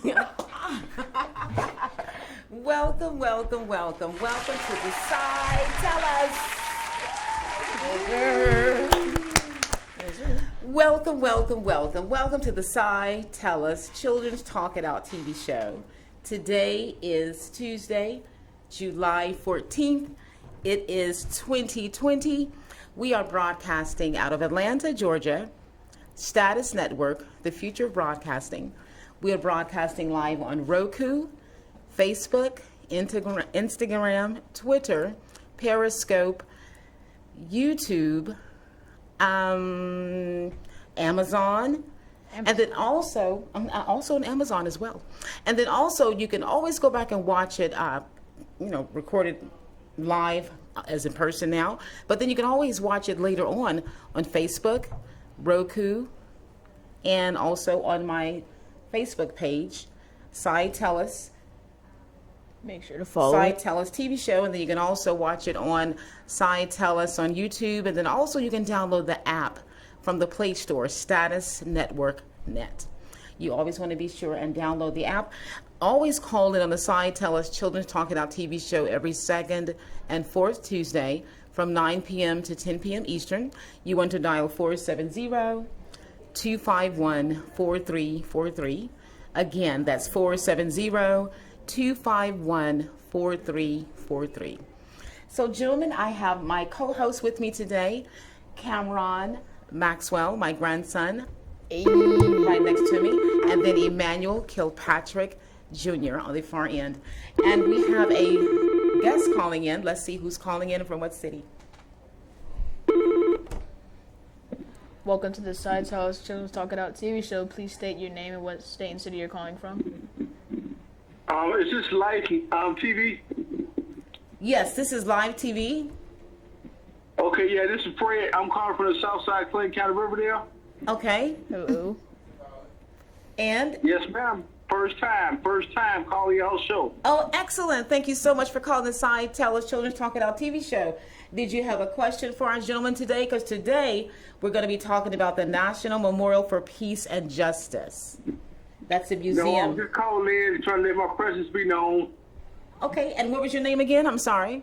Welcome to the side. TellUs. Welcome to the side. TellUs Children's Talk It Out TV show. Today is Tuesday, July 14th. It is 2020. We are broadcasting out of Atlanta, Georgia. Status Network, the future of broadcasting. We are broadcasting live on Roku, Facebook, Instagram, Twitter, Periscope, YouTube, Amazon, and then also on Amazon as well. And then also you can always go back and watch it, recorded live as in person now. But then you can always watch it later on Facebook, Roku, and also on my Facebook page, Side TellUs. Make sure to follow Side TellUs TV show, and then you can also watch it on Side TellUs on YouTube, and then also you can download the app from the Play Store, Status Network Net. You always want to be sure and download the app. Always call in on the Side TellUs Children's Talk It Out TV show every second and fourth Tuesday from 9 p.m. to 10 p.m. Eastern. You want to dial 470-251-4343. Again, that's 470-251-4343. So, gentlemen, I have my co-host with me today, Cameron Maxwell, my grandson, right next to me, and then Emanuel Kilpatrick Jr. on the far end. And we have a guest calling in. Let's see who's calling in and from what city. Welcome to the Side TellUs Children's Talk It Out TV show. Please state your name and what state and city you're calling from. Is this Lyve TV? Yes, this is Lyve TV. Okay, yeah, this is Fred. I'm calling from the South Side, Clinton County, Riverdale. Okay. Hello. And? Yes, ma'am. First time calling y'all show. Oh, excellent. Thank you so much for calling the Side TellUs Children's Talk It Out TV show. Did you have a question for our gentleman today? Because today we're going to be talking about the National Memorial for Peace and Justice. That's a museum. No, I'm just calling in and trying to let my presence be known. Okay, and what was your name again? I'm sorry.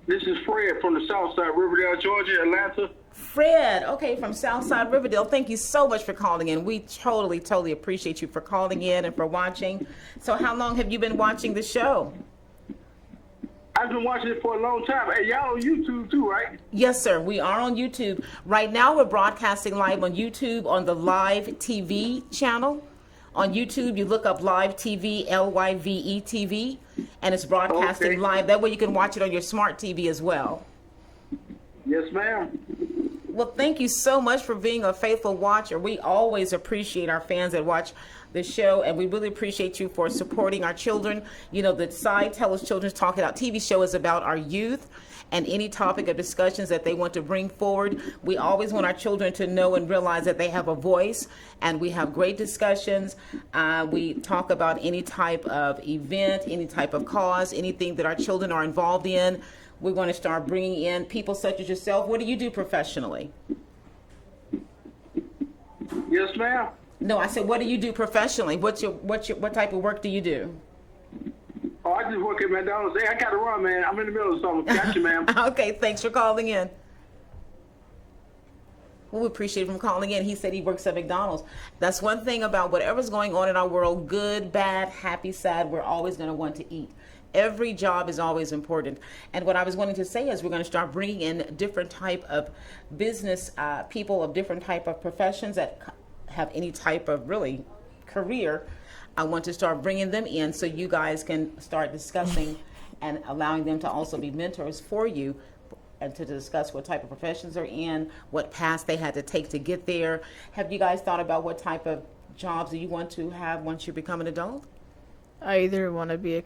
This is Fred from the South Side, Riverdale, Georgia, Atlanta. Fred, okay, from Southside Riverdale. Thank you so much for calling in. We totally appreciate you for calling in and for watching. So how long have you been watching the show? I've been watching it for a long time. Hey, y'all on YouTube too, right? Yes, sir. We are on YouTube. Right now we're broadcasting live on YouTube on the Lyve TV channel. On YouTube, you look up Lyve TV, Lyve TV, and it's broadcasting live. That way you can watch it on your smart TV as well. Yes, ma'am. Well, thank you so much for being a faithful watcher. We always appreciate our fans that watch the show, and we really appreciate you for supporting our children. You know, the Side TellUs Children's Talk It Out TV show is about our youth and any topic of discussions that they want to bring forward. We always want our children to know and realize that they have a voice, and we have great discussions. We talk about any type of event, any type of cause, anything that our children are involved in. We're going to start bringing in people such as yourself. What do you do professionally? Yes, ma'am. No, I said, what do you do professionally? What type of work do you do? Oh, I just work at McDonald's. Hey, I got to run, man. I'm in the middle of something. Got you, ma'am. Okay, thanks for calling in. Well, we appreciate him calling in. He said he works at McDonald's. That's one thing about whatever's going on in our world, good, bad, happy, sad, we're always going to want to eat. Every job is always important. And what I was wanting to say is we're going to start bringing in different type of business people of different type of professions that have any type of really career. I want to start bringing them in so you guys can start discussing and allowing them to also be mentors for you and to discuss what type of professions they're in, what paths they had to take to get there. Have you guys thought about what type of jobs do you want to have once you become an adult? I either want to be I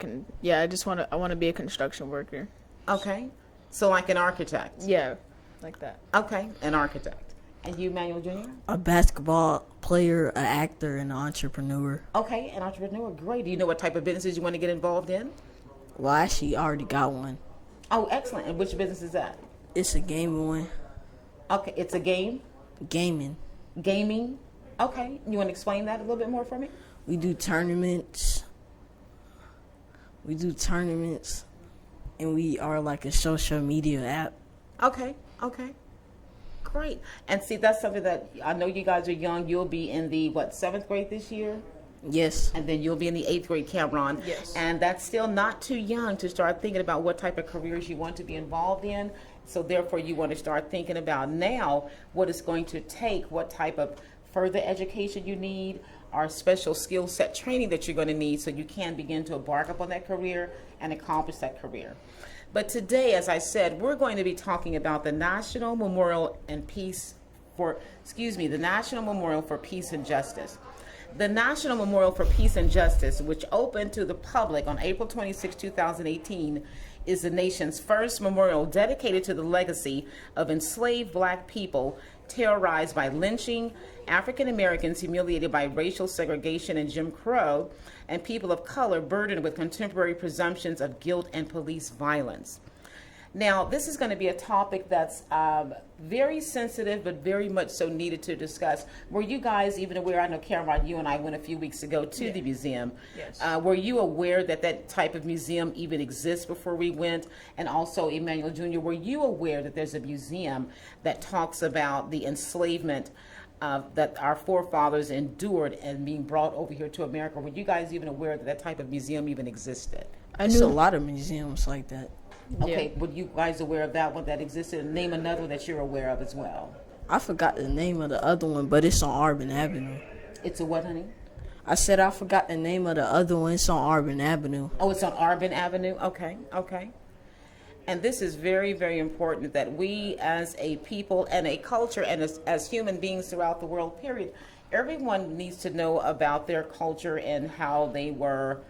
want to be a construction worker. Okay. So like an architect? Yeah, like that. Okay, an architect. And you, Manuel Jr.? A basketball player, an actor, and an entrepreneur. Okay, an entrepreneur. Great. Do you know what type of businesses you want to get involved in? Well, I actually already got one. Oh, excellent. And which business is that? It's a gaming one. Okay, it's a game? Gaming. Gaming? Okay. You want to explain that a little bit more for me? We do tournaments. And we are like a social media app. Okay, okay. Great. And see, that's something that I know you guys are young. You'll be in the, 7th grade this year? Yes. And then you'll be in the 8th grade, Cameron. Yes. And that's still not too young to start thinking about what type of careers you want to be involved in. So therefore, you want to start thinking about now what it's going to take, what type of further education you need, or special skill set training that you're going to need so you can begin to embark upon that career and accomplish that career. But today, as I said, we're going to be talking about the National Memorial for Peace and Justice. The National Memorial for Peace and Justice, which opened to the public on April 26, 2018, is the nation's first memorial dedicated to the legacy of enslaved Black people terrorized by lynching, African Americans humiliated by racial segregation and Jim Crow, and people of color burdened with contemporary presumptions of guilt and police violence. Now, this is going to be a topic that's very sensitive, but very much so needed to discuss. Were you guys even aware? I know, Cameron, you and I went a few weeks ago to the museum. Yes. Were you aware that that type of museum even exists before we went? And also, Emanuel Jr., were you aware that there's a museum that talks about the enslavement that our forefathers endured and being brought over here to America? Were you guys even aware that that type of museum even existed? There's a lot of museums like that. Okay, were you guys aware of that one that existed? And name another one that you're aware of as well. I forgot the name of the other one, but it's on Urban Avenue. It's a what, honey? I said I forgot the name of the other one. It's on Urban Avenue. Oh, it's on Urban Avenue? Okay, okay. And this is very, very important that we as a people and a culture and as human beings throughout the world, period, everyone needs to know about their culture and how they were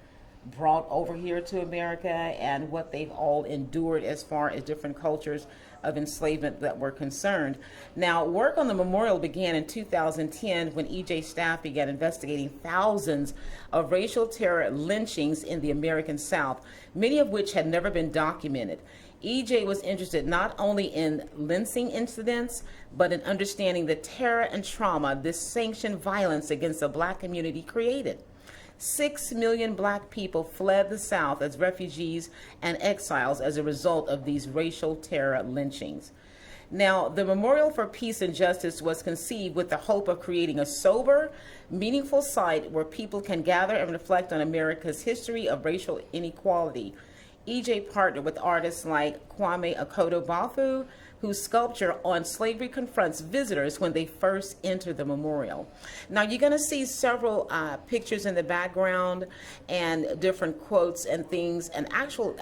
brought over here to America and what they've all endured as far as different cultures of enslavement that were concerned. Now, work on the memorial began in 2010 when EJ staff began investigating thousands of racial terror lynchings in the American South, many of which had never been documented. EJ was interested not only in lynching incidents, but in understanding the terror and trauma this sanctioned violence against the Black community created. 6 million Black people fled the South as refugees and exiles as a result of these racial terror lynchings. Now, the Memorial for Peace and Justice was conceived with the hope of creating a sober, meaningful site where people can gather and reflect on America's history of racial inequality. EJ partnered with artists like Kwame Akoto-Bafu, whose sculpture on slavery confronts visitors when they first enter the memorial. Now, you're going to see several pictures in the background and different quotes and things and actual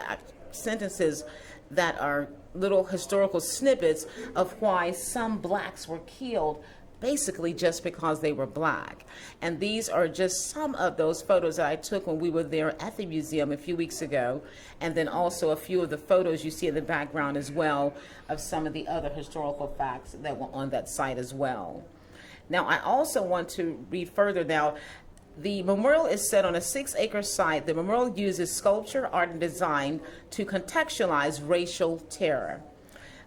sentences that are little historical snippets of why some Blacks were killed basically just because they were Black. And these are just some of those photos that I took when we were there at the museum a few weeks ago, and then also a few of the photos you see in the background as well of some of the other historical facts that were on that site as well. Now, I also want to read further now. The memorial is set on a 6-acre site. The memorial uses sculpture, art, and design to contextualize racial terror.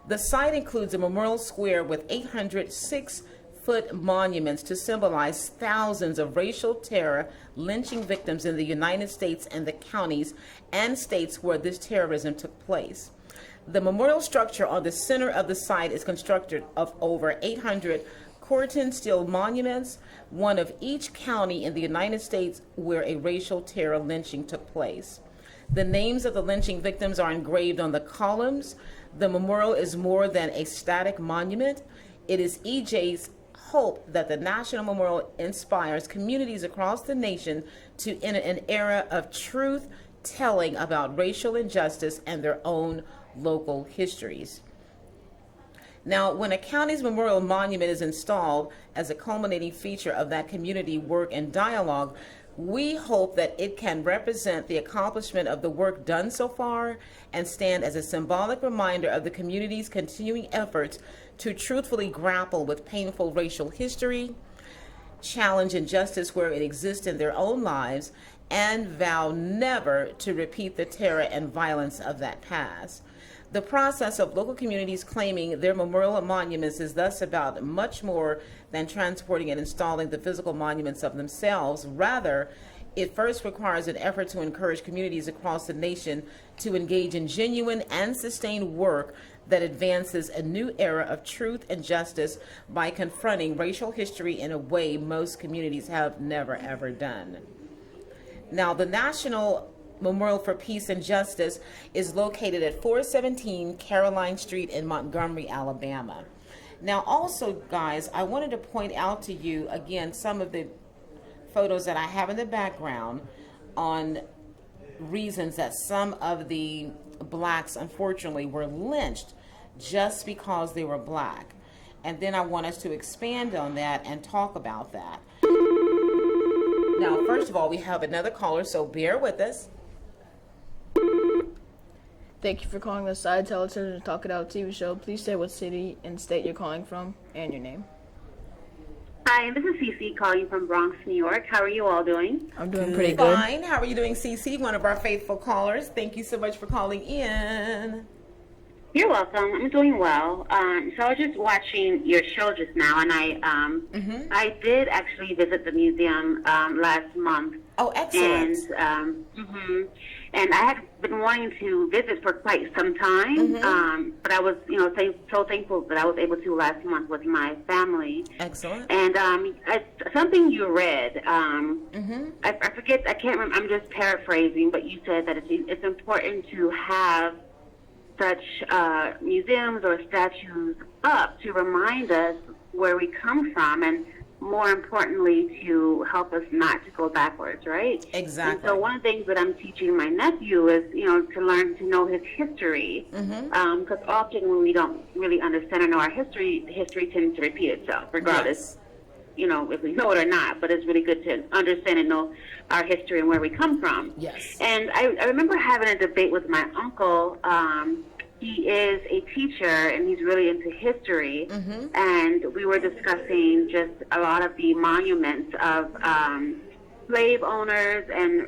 The site includes a memorial square with 806 monuments to symbolize thousands of racial terror lynching victims in the United States and the counties and states where this terrorism took place. The memorial structure on the center of the site is constructed of over 800 Corten steel monuments, one of each county in the United States where a racial terror lynching took place. The names of the lynching victims are engraved on the columns. The memorial is more than a static monument. It is EJ's hope that the National Memorial inspires communities across the nation to enter an era of truth telling about racial injustice and their own local histories. Now, when a county's memorial monument is installed as a culminating feature of that community work and dialogue, we hope that it can represent the accomplishment of the work done so far and stand as a symbolic reminder of the community's continuing efforts to truthfully grapple with painful racial history, challenge injustice where it exists in their own lives, and vow never to repeat the terror and violence of that past. The process of local communities claiming their memorial monuments is thus about much more than transporting and installing the physical monuments of themselves. Rather, it first requires an effort to encourage communities across the nation to engage in genuine and sustained work that advances a new era of truth and justice by confronting racial history in a way most communities have never ever done. Now, the National Memorial for Peace and Justice is located at 417 Caroline Street in Montgomery, Alabama. Now, also, guys, I wanted to point out to you again some of the photos that I have in the background on reasons that some of the blacks, unfortunately, were lynched just because they were black. And then I want us to expand on that and talk about that. Now, first of all, we have another caller, so bear with us. Thank you for calling the Side Television Talk It Out TV show. Please say what city and state you're calling from and your name. Hi, this is Cece calling from Bronx, New York. How are you all doing? I'm doing pretty good. Fine. How are you doing, Cece? One of our faithful callers. Thank you so much for calling in. You're welcome. I'm doing well. So I was just watching your show just now, and I did actually visit the museum last month. Oh, excellent. And I had been wanting to visit for quite some time, but I was, so thankful that I was able to last month with my family. Excellent. And something you read, I forget, I can't remember, I'm just paraphrasing, but you said that it's important to have such museums or statues up to remind us where we come from, and more importantly, to help us not to go backwards, right? Exactly. And so one of the things that I'm teaching my nephew is, to learn to know his history, because often when we don't really understand or know our history, history tends to repeat itself, regardless, if we know it or not. But it's really good to understand and know our history and where we come from. Yes. And I remember having a debate with my uncle. He is a teacher, and he's really into history. And we were discussing just a lot of the monuments of slave owners and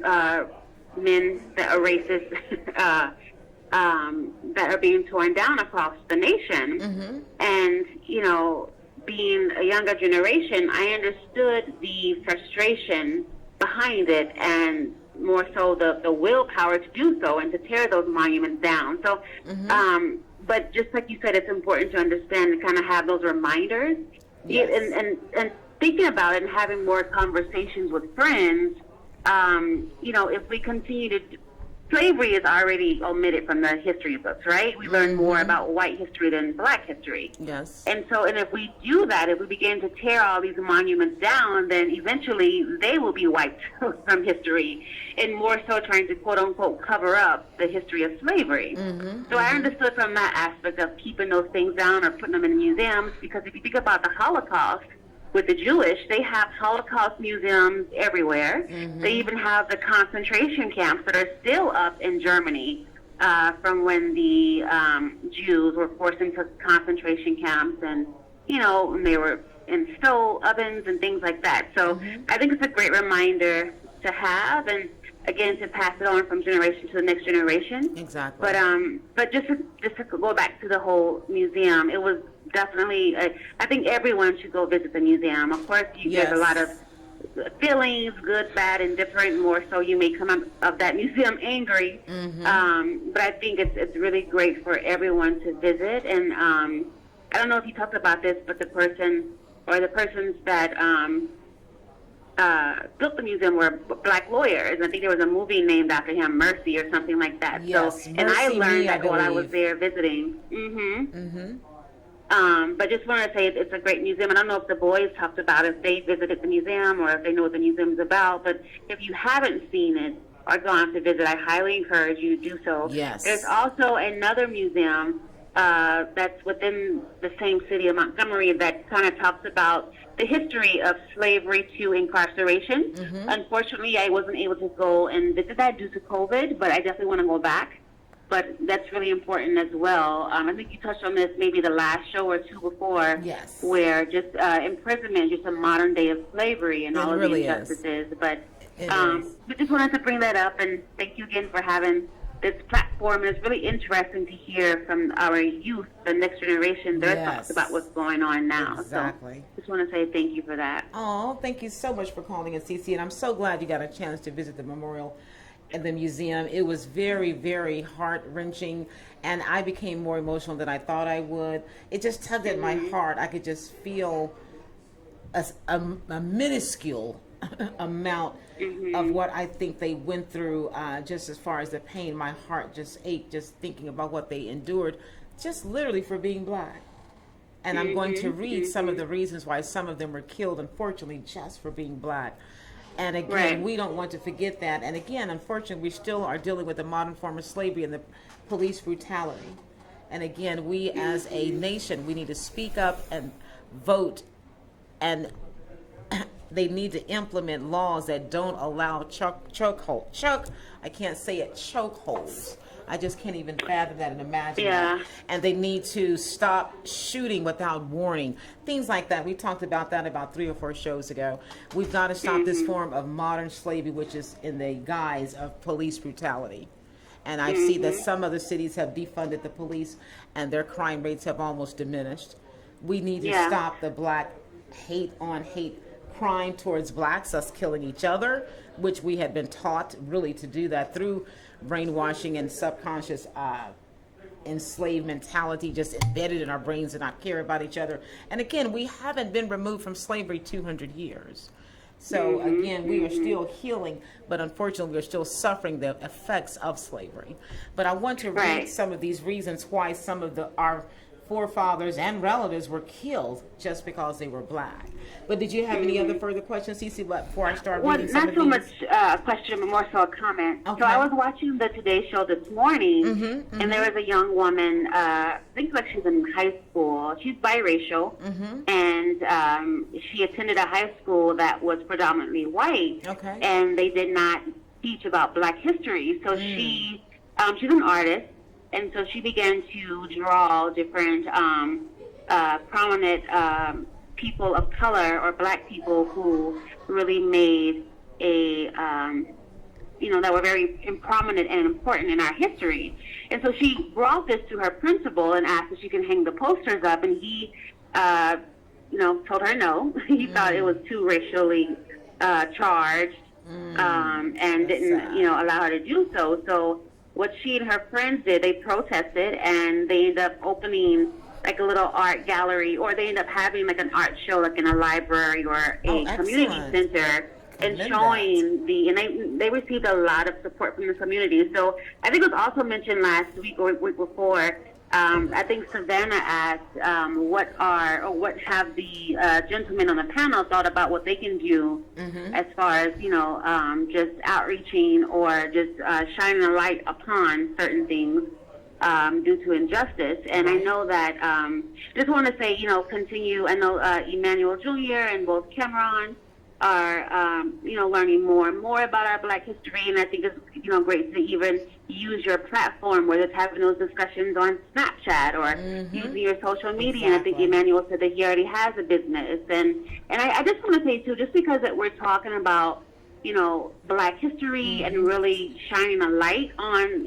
men that are racist that are being torn down across the nation. And, being a younger generation, I understood the frustration behind it, and more so the willpower to do so and to tear those monuments down. So, but just like you said, it's important to understand and kind of have those reminders. Yes. And thinking about it and having more conversations with friends, if we continue to, slavery is already omitted from the history books, right? We learn more about white history than black history. Yes. And if we do that, if we begin to tear all these monuments down, then eventually they will be wiped from history, and more so trying to quote-unquote cover up the history of slavery. So I understood from that aspect of keeping those things down or putting them in museums, because if you think about the Holocaust, with the Jewish, they have Holocaust museums everywhere. They even have the concentration camps that are still up in Germany from when the Jews were forced into concentration camps, and they were in stove ovens and things like that. So I think it's a great reminder to have, and again, to pass it on from generation to the next generation. Exactly. But just to go back to the whole museum, it was definitely, I think everyone should go visit the museum. Of course, there's a lot of feelings, good, bad, and different. More so, you may come out of that museum angry. But I think it's really great for everyone to visit. And I don't know if you talked about this, but the persons that built the museum were black lawyers. I think there was a movie named after him, Mercy or something like that. Yes, and I Mercy learned Me, I that while I was believe. there visiting. But just want to say it's a great museum. And I don't know if the boys talked about if they visited the museum or if they know what the museum is about. But if you haven't seen it or gone to visit, I highly encourage you to do so. Yes. There's also another museum that's within the same city of Montgomery that kind of talks about the history of slavery to incarceration. Unfortunately, I wasn't able to go and visit that due to COVID, but I definitely want to go back. But that's really important as well. I think you touched on this maybe the last show or two before, Yes. where just imprisonment, just a modern day of slavery and It all of really the is. injustices. But It we is. just wanted to bring that up, and thank you again for having this platform. And it's really interesting to hear from our youth, the next generation, their thoughts about what's going on now. Exactly. So just want to say thank you for that. Oh, thank you so much for calling in, Cece. And I'm so glad you got a chance to visit the memorial and the museum. It was very, very heart-wrenching, and I became more emotional than I thought I would. It just tugged at my heart. I could just feel a minuscule amount of what I think they went through, just as far as the pain. My heart just ached just thinking about what they endured, just literally for being black. And I'm going to read some of the reasons why some of them were killed, unfortunately, just for being black. And again, we don't want to forget that. And again, unfortunately, we still are dealing with the modern form of slavery and the police brutality. And again, we as a nation, we need to speak up and vote, and they need to implement laws that don't allow chokeholds. I just can't even fathom that and imagine that. And they need to stop shooting without warning. Things like that. We talked about that about 3 or 4 shows ago. We've got to stop this form of modern slavery, which is in the guise of police brutality. And I see that some other cities have defunded the police and their crime rates have almost diminished. We need to stop the black hate on hate crime towards blacks, us killing each other, which we had been taught really to do that through brainwashing and subconscious enslaved mentality just embedded in our brains and not care about each other. And again, we haven't been removed from slavery 200 years. So again, we are still healing, but unfortunately we're still suffering the effects of slavery. But I want to read some of these reasons why some of our forefathers and relatives were killed just because they were black. But did you have any other further questions, Cece, before I start reading some of these? Not so much a question, but more so a comment. Okay. So I was watching the Today Show this morning, and there was a young woman, I think like she's in high school. She's biracial, and she attended a high school that was predominantly white, and they did not teach about black history. So she's an artist, and so she began to draw different prominent people of color or black people who really made that were very prominent and important in our history. And so she brought this to her principal and asked if she can hang the posters up, and he, told her no. He thought it was too racially charged, and didn't, allow her to do so. So what she and her friends did, they protested, and they ended up opening like a little art gallery, or they ended up having like an art show like in a library or a community center, and showing and they received a lot of support from the community. So I think it was also mentioned last week or week before, I think Savannah asked what have the gentlemen on the panel thought about what they can do as far as, just outreaching or just shining a light upon certain things due to injustice. And I know that, just want to say, continue. I know Emanuel Jr. and both Cameron are, learning more and more about our black history. And I think it's, great to even use your platform, whether it's having those discussions on Snapchat or using your social media. And I think Emanuel said that he already has a business. And I just want to say, too, just because that we're talking about, black history and really shining a light on,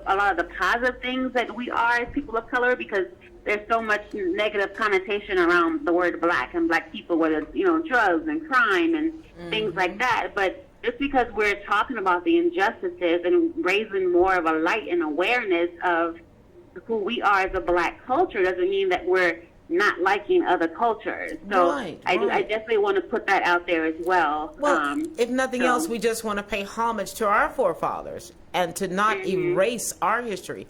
a lot of the positive things that we are as people of color, because there's so much negative connotation around the word black and black people, whether it's, drugs and crime and things like that. But just because we're talking about the injustices and raising more of a light and awareness of who we are as a black culture doesn't mean that we're not liking other cultures. So I definitely want to put that out there as well. Well, if nothing else, we just want to pay homage to our forefathers and to not erase our history,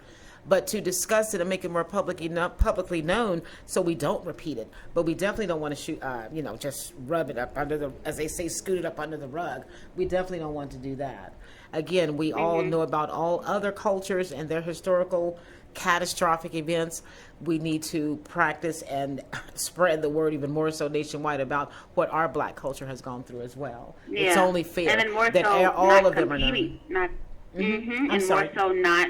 but to discuss it and make it more publicly known so we don't repeat it. But we definitely don't want to just rub it up under the, as they say, scoot it up under the rug. We definitely don't want to do that. Again, we all know about all other cultures and their historical catastrophic events. We need to practice and spread the word even more so nationwide about what our black culture has gone through as well. Yeah. It's only fair and then more that so all of them are known. And more so not,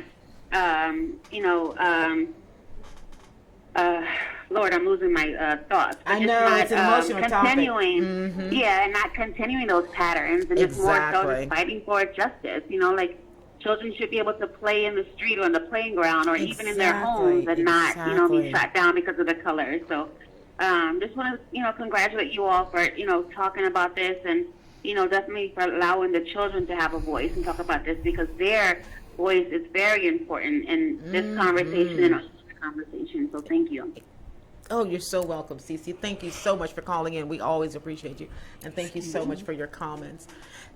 Lord, I'm losing my thoughts. I know, it's an emotional continuing, topic. and not continuing those patterns, and just more so just fighting for justice. Children should be able to play in the street or on the playing ground or even in their Exactly, homes and not, exactly. be shot down because of the color. So just want to, congratulate you all for, talking about this and, definitely for allowing the children to have a voice and talk about this because their voice is very important in this conversation and our conversation. So thank you. Oh, you're so welcome, Cece. Thank you so much for calling in. We always appreciate you, and thank you so much for your comments.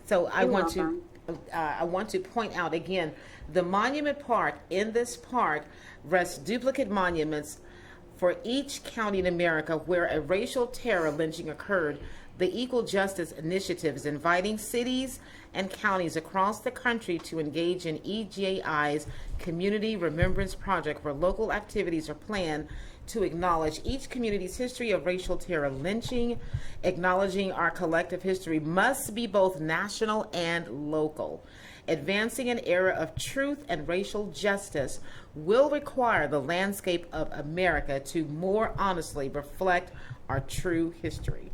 So I want to point out again, the monument park. In this park rests duplicate monuments for each county in America where a racial terror lynching occurred. The Equal Justice Initiative is inviting cities and counties across the country to engage in EJI's Community Remembrance Project, where local activities are planned to acknowledge each community's history of racial terror lynching. Acknowledging our collective history must be both national and local. Advancing an era of truth and racial justice will require the landscape of America to more honestly reflect our true history.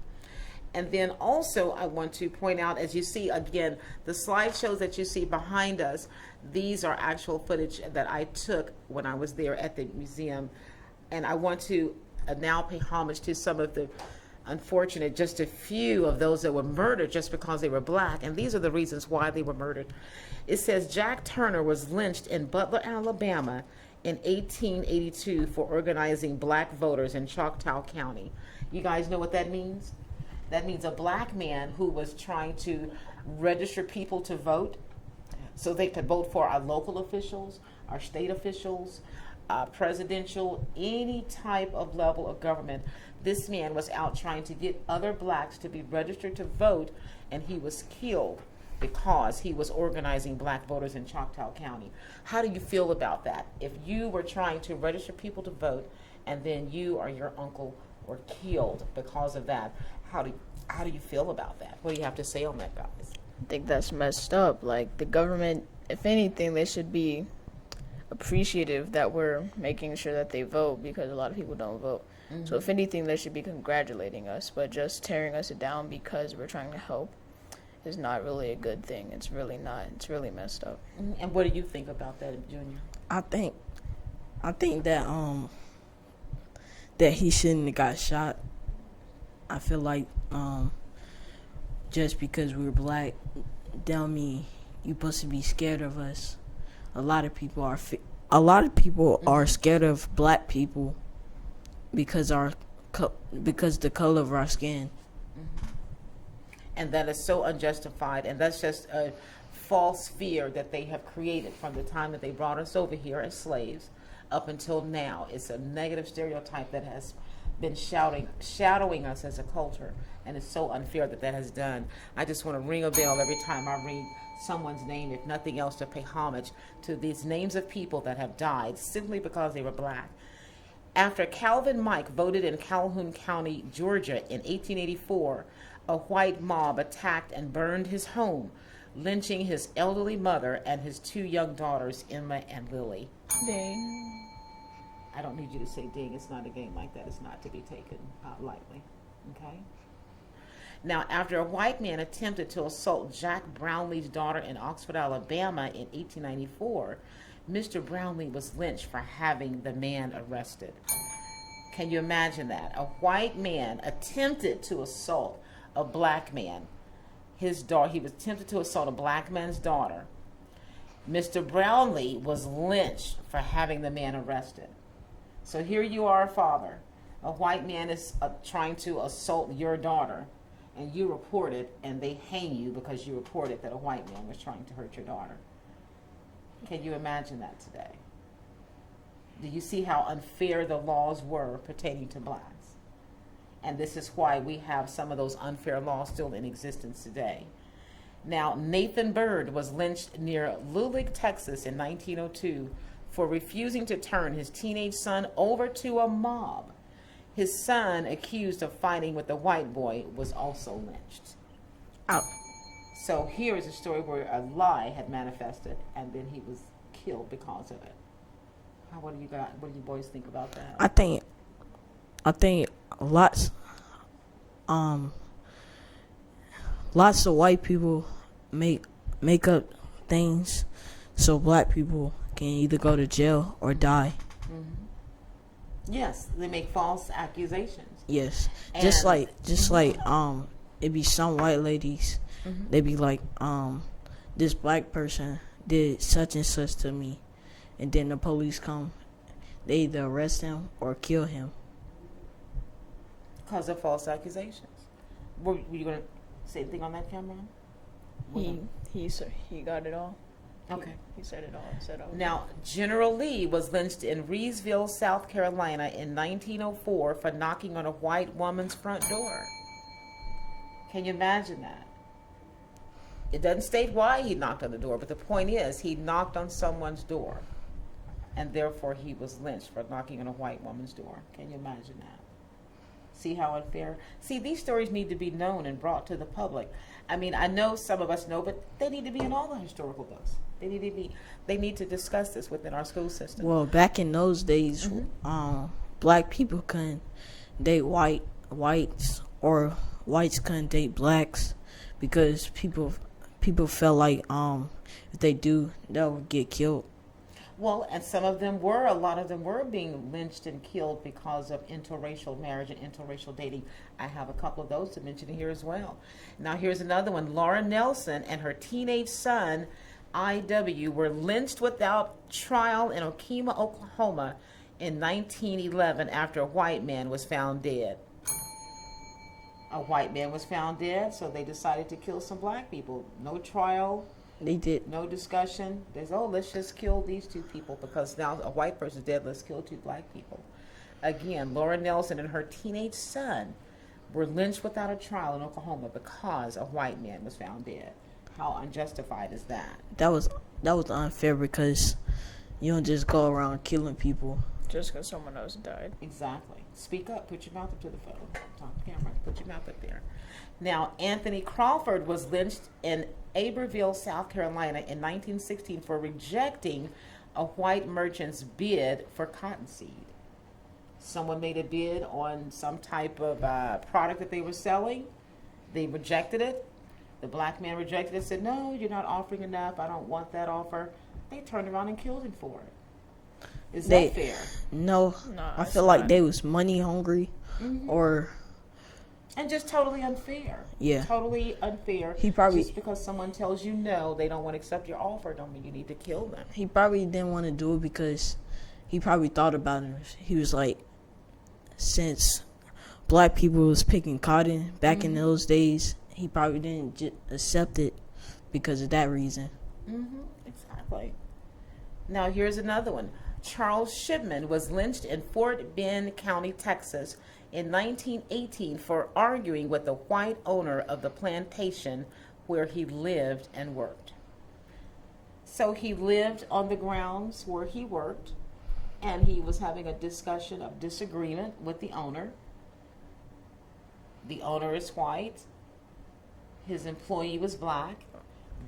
And then also I want to point out, as you see again, the slideshows that you see behind us, these are actual footage that I took when I was there at the museum. And I want to now pay homage to some of the unfortunate, just a few of those that were murdered just because they were black. And these are the reasons why they were murdered. It says Jack Turner was lynched in Butler, Alabama in 1882 for organizing black voters in Choctaw County. You guys know what that means? That means a black man who was trying to register people to vote so they could vote for our local officials, our state officials, presidential, any type of level of government. This man was out trying to get other blacks to be registered to vote, and he was killed because he was organizing black voters in Choctaw County. How do you feel about that? If you were trying to register people to vote and then you or your uncle were killed because of that, how do you feel about that? What do you have to say on that, guys? I think that's messed up. Like, the government, if anything, they should be appreciative that we're making sure that they vote, because a lot of people don't vote. So if anything, they should be congratulating us, but just tearing us down because we're trying to help is not really a good thing. It's really not. It's really messed up. And what do you think about that, Junior? I think that that he shouldn't have got shot. I feel like just because we're black don't mean you supposed to be scared of us. A lot of people are scared of black people because the color of our skin. And that is so unjustified, and that's just a false fear that they have created from the time that they brought us over here as slaves up until now. It's a negative stereotype that has been shadowing us as a culture, and it's so unfair that has done. I just want to ring a bell every time I read someone's name, if nothing else, to pay homage to these names of people that have died simply because they were black. After Calvin Mike voted in Calhoun County, Georgia in 1884, a white mob attacked and burned his home, lynching his elderly mother and his two young daughters, Emma and Lily. Dang. I don't need you to say ding. It's not a game like that. It's not to be taken lightly. Okay? Now, after a white man attempted to assault Jack Brownlee's daughter in Oxford, Alabama in 1894, Mr. Brownlee was lynched for having the man arrested. Can you imagine that? A white man attempted to assault a black man. His daughter, he was attempted to assault a black man's daughter. Mr. Brownlee was lynched for having the man arrested. So here you are, a father. A white man is trying to assault your daughter, and you report it, and they hang you because you reported that a white man was trying to hurt your daughter. Can you imagine that today? Do you see how unfair the laws were pertaining to blacks? And this is why we have some of those unfair laws still in existence today. Now, Nathan Bird was lynched near Lulick, Texas in 1902 for refusing to turn his teenage son over to a mob. His son, accused of fighting with a white boy, was also lynched. Out. So here is a story where a lie had manifested, and then he was killed because of it. What do you boys think about that? I think lots of white people make up things so black people can either go to jail or die. Yes, they make false accusations. Yes, And- just like it be some white ladies. They be like, this black person did such and such to me, and then the police come, they either arrest him or kill him. Because of false accusations. Were you going to say anything on that, Cameron? He got it all. Okay. He said it all. Said all. Now, General Lee was lynched in Reesville, South Carolina in 1904 for knocking on a white woman's front door. Can you imagine that? It doesn't state why he knocked on the door, but the point is he knocked on someone's door, and therefore he was lynched for knocking on a white woman's door. Can you imagine that? See how unfair? See, these stories need to be known and brought to the public. I mean, I know some of us know, but they need to be in all the historical books. They need to discuss this within our school system. Well, back in those days, black people couldn't date whites, or whites couldn't date blacks because people felt like if they do, they'll get killed. Well, and a lot of them were being lynched and killed because of interracial marriage and interracial dating. I have a couple of those to mention here as well. Now, here's another one. Laura Nelson and her teenage son, I.W., were lynched without trial in Okemah, Oklahoma in 1911 after a white man was found dead. A white man was found dead, so they decided to kill some black people. No trial. They did. No discussion. Let's just kill these two people because now a white person's dead. Let's kill two black people. Again, Laura Nelson and her teenage son were lynched without a trial in Oklahoma because a white man was found dead. How unjustified is that? That was unfair because you don't just go around killing people. Just because someone else died. Exactly. Speak up. Put your mouth up to the phone. Talk to the camera. Put your mouth up there. Now, Anthony Crawford was lynched in Aberville, South Carolina in 1916 for rejecting a white merchant's bid for cottonseed. Someone made a bid on some type of product that they were selling. They rejected it. The black man rejected it, said, no, you're not offering enough. I don't want that offer. They turned around and killed him for it. Is that fair? No, I feel like they was money hungry or... And just totally unfair. Yeah. Totally unfair. He probably... Just because someone tells you no, they don't want to accept your offer, don't mean you need to kill them. He probably didn't want to do it because he probably thought about it. He was like, since black people was picking cotton back in those days, he probably didn't accept it because of that reason. Exactly. Now, here's another one. Charles Shipman was lynched in Fort Bend County, Texas in 1918 for arguing with the white owner of the plantation where he lived and worked. So he lived on the grounds where he worked, and he was having a discussion of disagreement with the owner. The owner is white. His employee was black.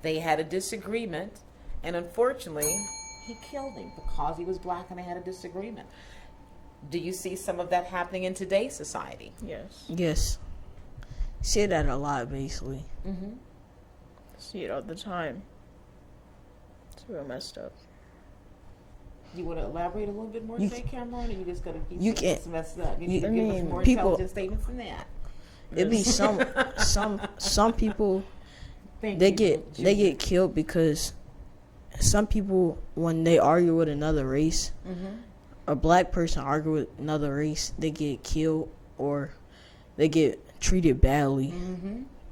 They had a disagreement, and unfortunately, he killed him because he was black and they had a disagreement. Do you see some of that happening in today's society? Yes. Yes. See that a lot, basically. See it all the time. It's real messed up. You want to elaborate a little bit more today, Cameron, or you just going to keep you saying can't- it's messed up? You need to I give us mean, more people- intelligent statements than that. It be some people Thank they you, get Judy. killed because some people, when they argue with another race, a black person argue with another race, they get killed or they get treated badly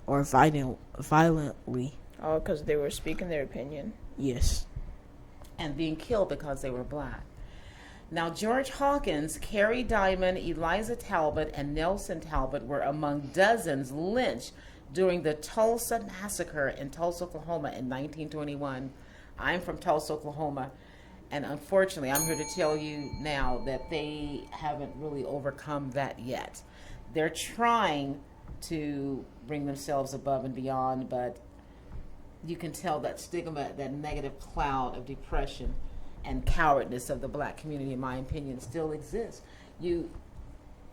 or violently. All because they were speaking their opinion. Yes. And being killed because they were black. Now, George Hawkins, Carrie Diamond, Eliza Talbot, and Nelson Talbot were among dozens lynched during the Tulsa Massacre in Tulsa, Oklahoma in 1921. I'm from Tulsa, Oklahoma, and unfortunately, I'm here to tell you now that they haven't really overcome that yet. They're trying to bring themselves above and beyond, but you can tell that stigma, that negative cloud of depression and cowardness of the black community, in my opinion, still exists.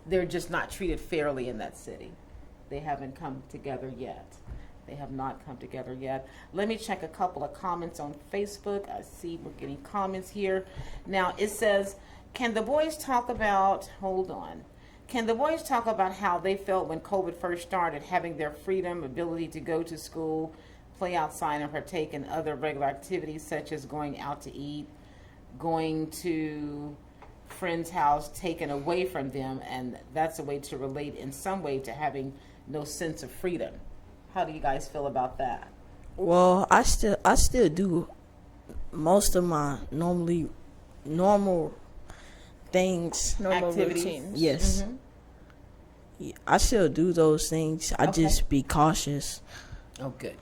They're just not treated fairly in that city. They haven't come together yet. They have not come together yet. Let me check a couple of comments on Facebook. I see we're getting comments here. Now it says, can the boys talk about, hold on. Can the boys talk about how they felt when COVID first started, having their freedom, ability to go to school, play outside, and partake in other regular activities such as going out to eat, going to friend's house, taken away from them, and that's a way to relate in some way to having no sense of freedom. How do you guys feel about that? Well, I still do most of my normal things. Normal Activities. routines. Yes. Mm-hmm. Yeah, I still do those things. I Okay. just be cautious. Oh, good.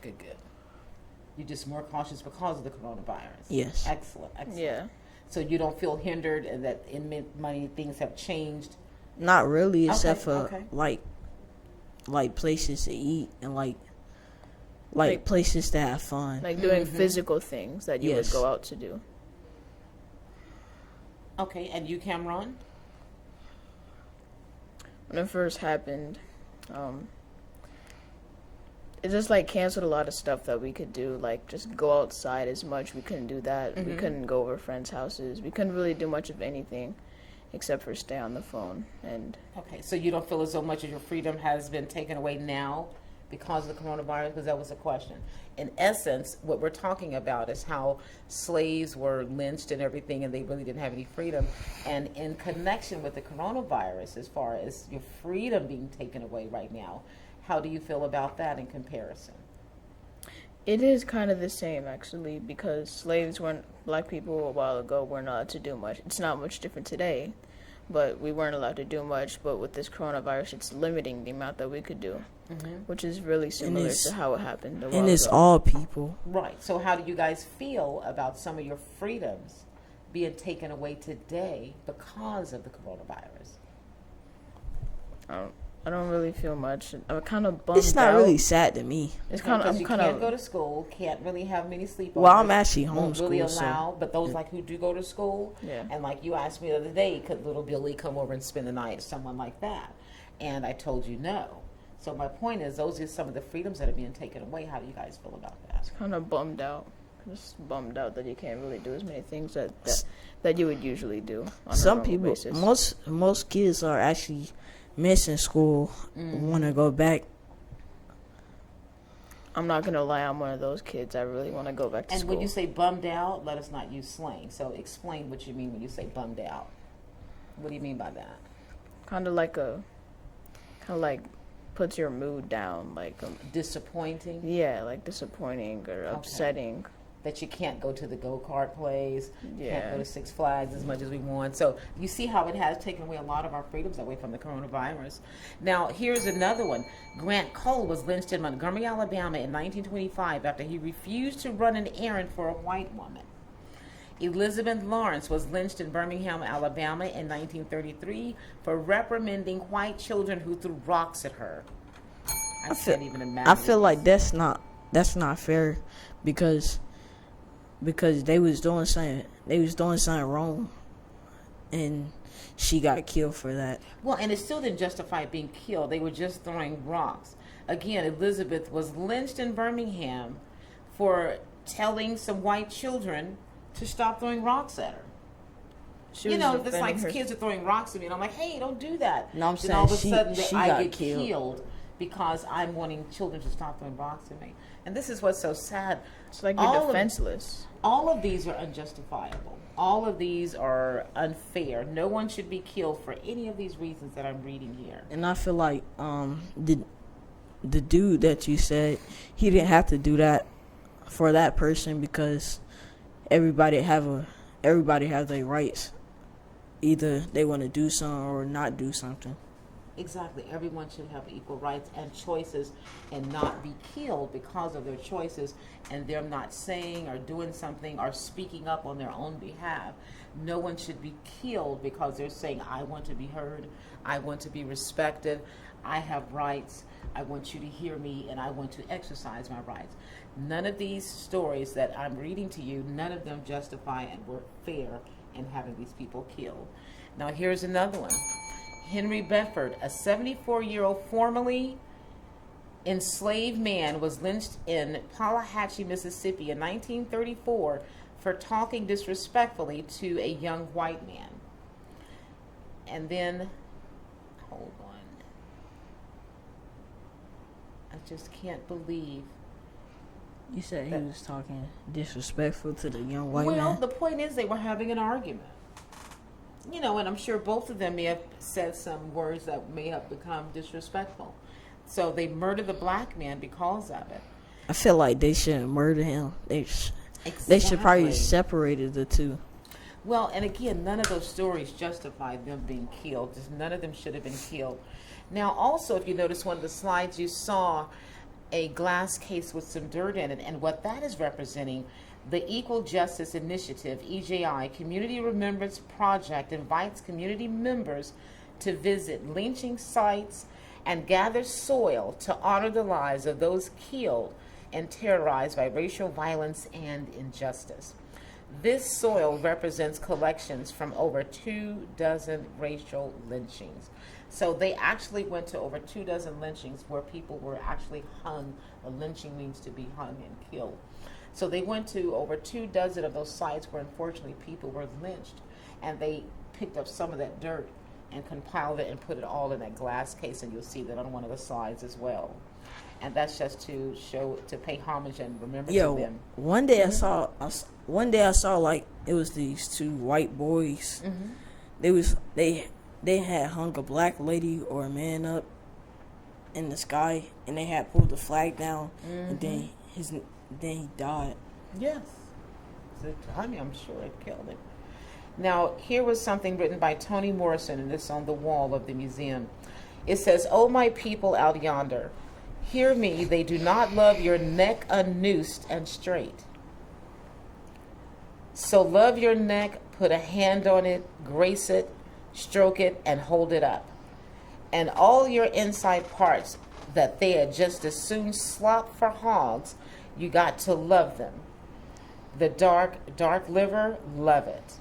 You're just more cautious because of the coronavirus. Yes. Excellent. Yeah. So you don't feel hindered and that in many things have changed. Not really, except for okay. like places to eat and like Like- places to have fun. Like doing physical things that you Yes. would go out to do. Okay, and you, Cameron? When it first happened, it just like canceled a lot of stuff that we could do, like just go outside as much. We couldn't do that. We couldn't go over friends' houses. We couldn't really do much of anything except for stay on the phone. And Okay, so you don't feel as though much of your freedom has been taken away now because of the coronavirus? Because that was the question. In essence, what we're talking about is how slaves were lynched and everything, and they really didn't have any freedom. And in connection with the coronavirus, as far as your freedom being taken away right now, how do you feel about that in comparison? it is kind of the same actually, because slaves weren't, black people a while ago weren't allowed to do much. It's not much different today, but we weren't allowed to do much. But with this coronavirus, it's limiting the amount that we could do, which is really similar to how it happened a while And it's ago. all people. Right. So how do you guys feel about some of your freedoms being taken away today because of the coronavirus? I don't really feel much. I'm kind of bummed It's not out. really sad to me. It's kind of. Because I'm you kind can't go of. to school, can't really have many sleepovers. Well, I'm actually won't really homeschooled, so- allow, but those like who do go to school, Yeah. and like you asked me the other day, could little Billy come over and spend the night, someone like that? And I told you no. So my point is, those are some of the freedoms that are being taken away. How do you guys feel about that? Kind of bummed out. Just bummed out that you can't really do as many things that you would usually do on a Some normal people, basis. most kids are actually missing school, want to go back. I'm not gonna lie, I'm one of those kids. I really want to go back to And school. when you say bummed out, let us not use slang. So explain what you mean when you say bummed out. What do you mean by that? kind of like puts your mood down, like Disappointing yeah, like disappointing or upsetting. that you can't go to the go-kart place, can't Yeah. go to Six Flags as much as we want. So you see how it has taken away a lot of our freedoms away from the coronavirus. Now, here's another one. Grant Cole was lynched in Montgomery, Alabama in 1925 after he refused to run an errand for a white woman. Elizabeth Lawrence was lynched in Birmingham, Alabama in 1933 for reprimanding white children who threw rocks at her. I can't even imagine. I feel like that's not fair because they was doing something wrong, and she got killed for that. Well, and it still didn't justify being killed. They were just throwing rocks. Again, Elizabeth was lynched in Birmingham for telling some white children to stop throwing rocks at her. She You was know, it's defending like her- kids are throwing rocks at me, and I'm like, hey, don't do that. No, I'm then saying all of a she- sudden, she I got get killed. killed because I'm wanting children to stop throwing rocks at me. And this is what's so sad. It's like you're All of- defenseless. All of these are unjustifiable. All of these are unfair. No one should be killed for any of these reasons that I'm reading here. And I feel like the dude that you said, he didn't have to do that for that person because everybody have their rights. Either they want to do something or not do something. Exactly. Everyone should have equal rights and choices and not be killed because of their choices and them not saying or doing something or speaking up on their own behalf. No one should be killed because they're saying, I want to be heard, I want to be respected, I have rights, I want you to hear me, and I want to exercise my rights. None of these stories that I'm reading to you, none of them justify and were fair in having these people killed. Now here's another one. Henry Bedford, a 74-year-old formerly enslaved man was lynched in Tallahatchie, Mississippi in 1934 for talking disrespectfully to a young white man. And then, hold on. I just can't believe. You said he was talking disrespectful to the young white Well, man. the point is they were having an argument. You know, and I'm sure both of them may have said some words that may have become disrespectful. So they murdered the black man because of it. I feel like they shouldn't murder him. They should probably Exactly. separate the two. Well, and again, none of those stories justify them being killed. Just none of them should have been killed. Now, also, if you notice one of the slides, you saw a glass case with some dirt in it, and what that is representing, the Equal Justice Initiative, EJI, Community Remembrance Project, invites community members to visit lynching sites and gather soil to honor the lives of those killed and terrorized by racial violence and injustice. This soil represents collections from over 24 racial lynchings. So they actually went to over 24 lynchings where people were actually hung. A lynching means to be hung and killed. So they went to over 24 of those sites where unfortunately people were lynched, and they picked up some of that dirt and compiled it and put it all in that glass case, and you'll see that on one of the slides as well. And that's just to show, to pay homage and remembrance to them. One day I saw like it was these two white boys. They had hung a black lady or a man up in the sky, and they had pulled the flag down, and then he died. Yes. I mean, I'm sure it killed him. Now, here was something written by Toni Morrison, and this on the wall of the museum. It says, "Oh, my people out yonder, hear me, they do not love your neck unnoosed and straight. So love your neck, put a hand on it, grace it, stroke it, and hold it up. And all your inside parts that they had just as soon slop for hogs, you got to love them. The dark liver, love it.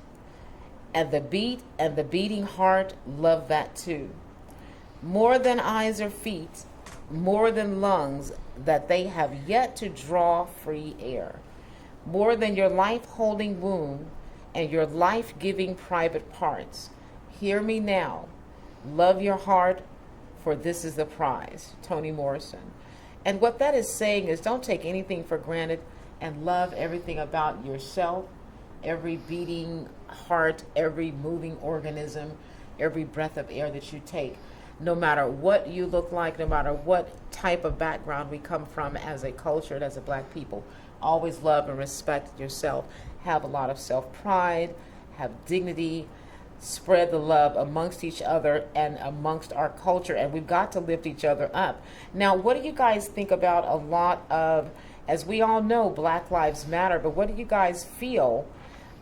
And the beat and the beating heart, love that too. More than eyes or feet, more than lungs that they have yet to draw free air. More than your life-holding womb and your life-giving private parts. Hear me now. Love your heart, for this is the prize." Toni Morrison. And what that is saying is don't take anything for granted and love everything about yourself, every beating heart, every moving organism, every breath of air that you take. No matter what you look like, no matter what type of background we come from as a culture and as a black people, always love and respect yourself. Have a lot of self-pride, have dignity, spread the love amongst each other and amongst our culture, and we've got to lift each other up. Now, what do you guys think about a lot of, as we all know, Black Lives Matter, but what do you guys feel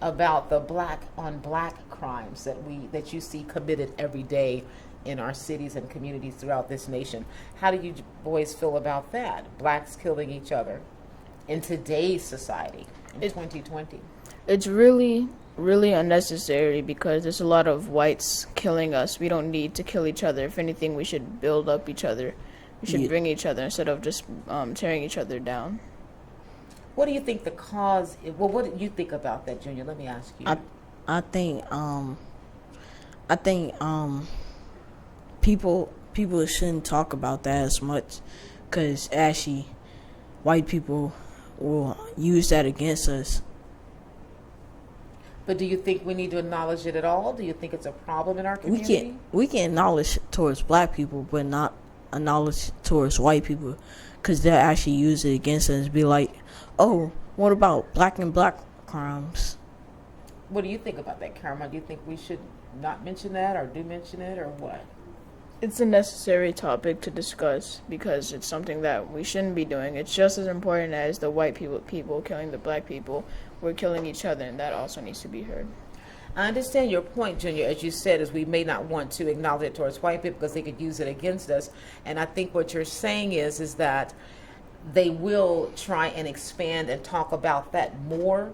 about the black on black crimes that you see committed every day in our cities and communities throughout this nation? How do you boys feel about that? Blacks killing each other in today's society in 2020. It's really unnecessary because there's a lot of whites killing us. We don't need to kill each other. If anything, we should build up each other. We should bring each other instead of just tearing each other down. What do you think the cause is? Well, what do you think about that, Junior? Let me ask you. I think people shouldn't talk about that as much, because actually white people will use that against us. But do you think we need to acknowledge it at all? Do you think it's a problem in our community? We can acknowledge towards black people, but not acknowledge towards white people, because they'll actually use it against us. Be like, oh, what about black and black crimes? What do you think about that, Caramel? Do you think we should not mention that, or do mention it, or what? It's a necessary topic to discuss because it's something that we shouldn't be doing. It's just as important as the white people killing the black people. We're killing each other, and that also needs to be heard. I understand your point, Junior, as you said, is we may not want to acknowledge it towards white people because they could use it against us. And I think what you're saying is that they will try and expand and talk about that more,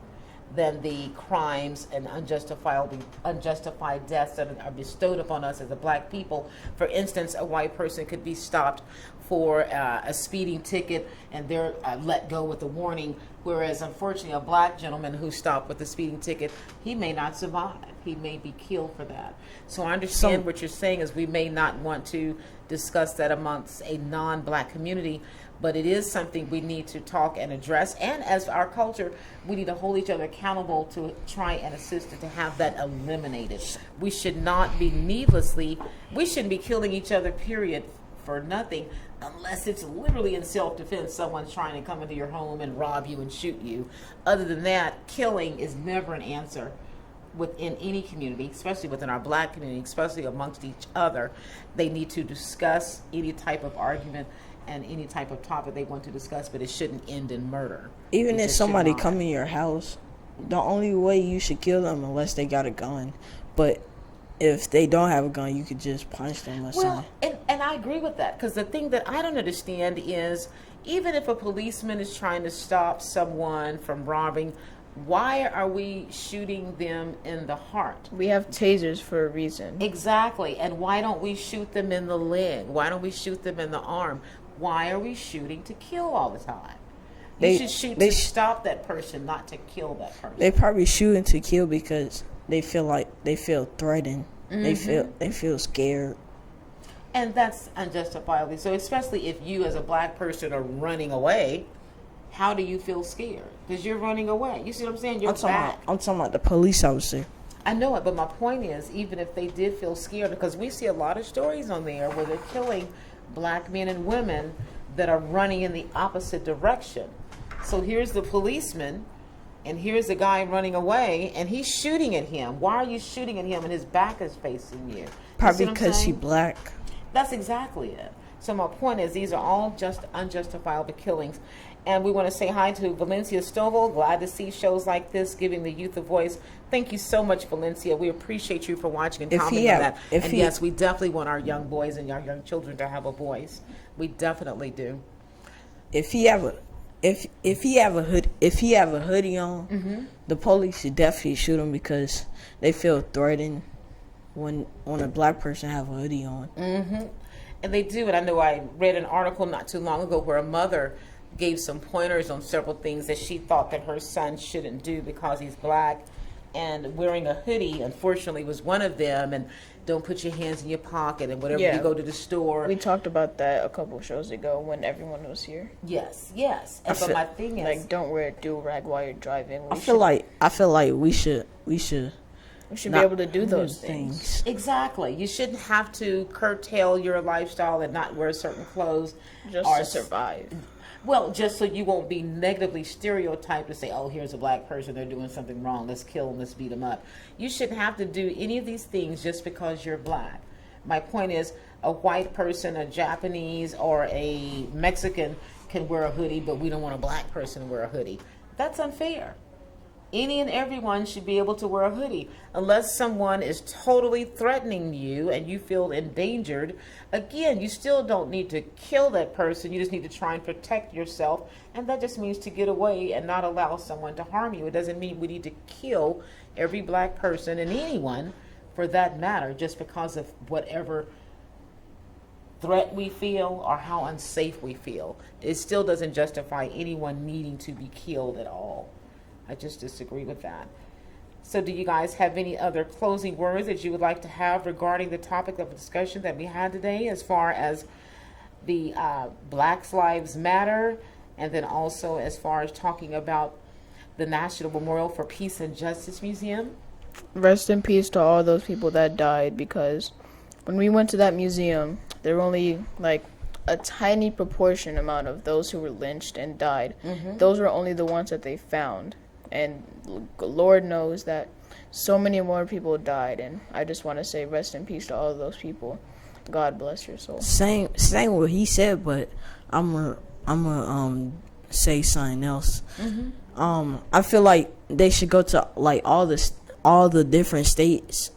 than the crimes and unjustified deaths that are bestowed upon us as a black people. For instance, a white person could be stopped for a speeding ticket and they're let go with a warning, whereas unfortunately a black gentleman who's stopped with a speeding ticket, he may not survive. He may be killed for that. So I understand what you're saying is we may not want to discuss that amongst a non-black community, but it is something we need to talk and address. And as our culture, we need to hold each other accountable to try and assist to have that eliminated. We should not be we shouldn't be killing each other, period, for nothing, unless it's literally in self-defense. Someone's trying to come into your home and rob you and shoot you. Other than that, killing is never an answer within any community, especially within our black community, especially amongst each other. They need to discuss any type of argument and any type of topic they want to discuss, but it shouldn't end in murder. Even It if just somebody should not. come in your house, the only way you should kill them unless they got a gun. But if they don't have a gun, you could just punch them or Well, something. and I agree with that, because the thing that I don't understand is, even if a policeman is trying to stop someone from robbing, why are we shooting them in the heart? We have tasers for a reason. Exactly. And why don't we shoot them in the leg? Why don't we shoot them in the arm? Why are we shooting to kill all the time? You should shoot to stop that person, not to kill that person. They probably shooting to kill because they feel threatened. They feel scared. And that's unjustifiably so, especially if you as a black person are running away. How do you feel scared? Because you're running away. You see what I'm saying? You're back. I'm talking about the police officer. I know it, but my point is, even if they did feel scared, because we see a lot of stories on there where they're killing black men and women that are running in the opposite direction. So here's the policeman, and here's the guy running away, and he's shooting at him. Why are you shooting at him and his back is facing you? Probably You see what I'm because he saying? black. That's exactly it. So my point is, these are all just unjustifiable killings. And we want to say hi to Valencia Stovall. Glad to see shows like this giving the youth a voice. Thank you so much, Valencia. We appreciate you for watching and commenting on that. And yes, we definitely want our young boys and our young children to have a voice. We definitely do. If he have a hoodie on, the police should definitely shoot him because they feel threatened when a black person have a hoodie on. And they do. And I know I read an article not too long ago where a mother gave some pointers on several things that she thought that her son shouldn't do because he's black, and wearing a hoodie unfortunately was one of them. And don't put your hands in your pocket, and whatever you go to the store. We talked about that a couple of shows ago when everyone was here. Yes. And but my thing is, Like, don't wear a do rag while you're driving. I feel like we should we should be able to do those things. exactly, you shouldn't have to curtail your lifestyle and not wear certain clothes Just or to survive. Well, just so you won't be negatively stereotyped to say, oh, here's a black person, they're doing something wrong, let's kill them, let's beat them up. You shouldn't have to do any of these things just because you're black. My point is, a white person, a Japanese, or a Mexican can wear a hoodie, but we don't want a black person to wear a hoodie. That's unfair. Any and everyone should be able to wear a hoodie, unless someone is totally threatening you and you feel endangered. Again, you still don't need to kill that person. You just need to try and protect yourself. And that just means to get away and not allow someone to harm you. It doesn't mean we need to kill every black person, and anyone for that matter, just because of whatever threat we feel or how unsafe we feel. It still doesn't justify anyone needing to be killed at all. I just disagree with that. So do you guys have any other closing words that you would like to have regarding the topic of discussion that we had today, as far as the Black Lives Matter, and then also as far as talking about the National Memorial for Peace and Justice Museum? Rest in peace to all those people that died, because when we went to that museum, there were only like a tiny proportion amount of those who were lynched and died. Those were only the ones that they found. And Lord knows that so many more people died, and I just want to say rest in peace to all of those people. God bless your soul. Same what he said, but I'm gonna say something else. I feel like they should go to like all the different states,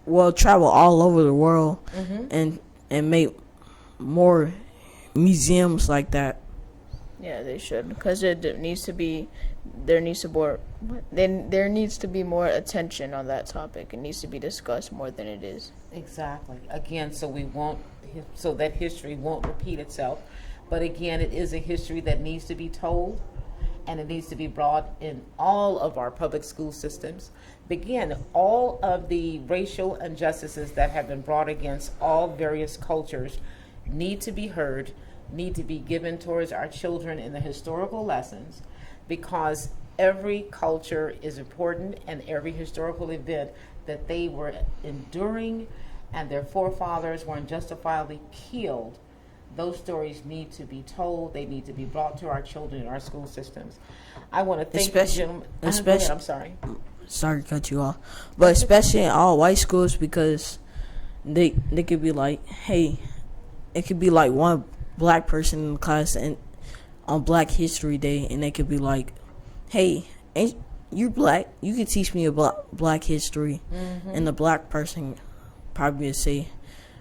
travel all over the world, and make more museums like that. Yeah, they should, because it needs to be, there needs to more, then there needs to be more attention on that topic. It needs to be discussed more than it is. Exactly. Again, so that history won't repeat itself. But again, it is a history that needs to be told, and it needs to be brought in all of our public school systems. Again, all of the racial injustices that have been brought against all various cultures need to be heard, need to be given towards our children in the historical lessons, because every culture is important, and every historical event that they were enduring and their forefathers were unjustifiably killed, those stories need to be told. They need to be brought to our children in our school systems. I want to thank the gentleman. Go ahead, I'm sorry. Sorry to cut you off, but especially in all white schools, because they could be like, hey, it could be like one black person in the class and on Black History Day, and they could be like, hey, ain't you black? You could teach me about black history. And the black person probably would say,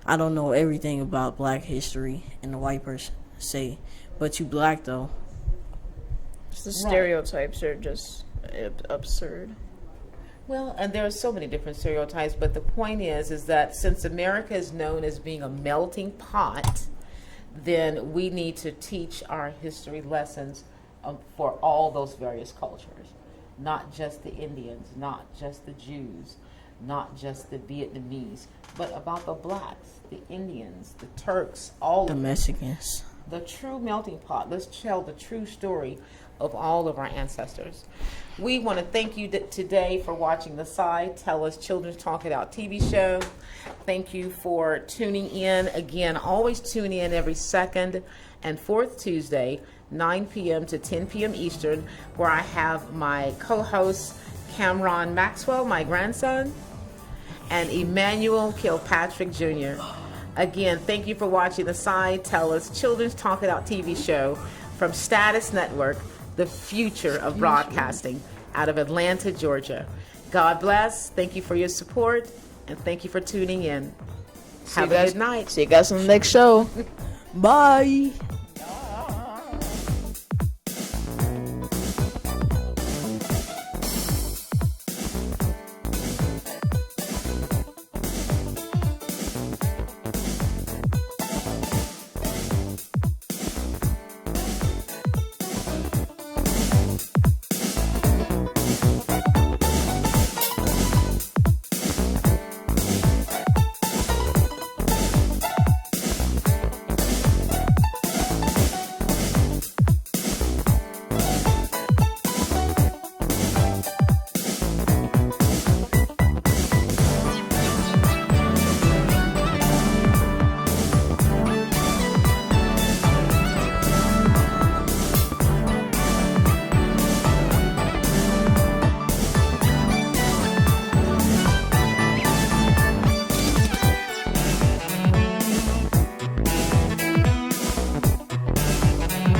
I don't know everything about black history, and the white person say, but you black though. The stereotypes are just absurd. Well, and there are so many different stereotypes, but the point is that since America is known as being a melting pot, then we need to teach our history lessons for all those various cultures, not just the Indians, not just the Jews, not just the Vietnamese, but about the blacks, the Indians, the Turks, all The of them. Mexicans. The true melting pot. Let's tell the true story of all of our ancestors. We want to thank you today for watching the TellUs Children's Talk It Out TV show. Thank you for tuning in. Again, always tune in every second and fourth Tuesday, 9 p.m. to 10 p.m. Eastern, where I have my co-host Cameron Maxwell, my grandson, and Emanuel Kilpatrick Jr. Again, thank you for watching the TellUs Children's Talk It Out TV show from Status Network, the future of broadcasting, out of Atlanta, Georgia. God bless. Thank you for your support, and thank you for tuning in. Have a good night. See you guys on the next show. Bye.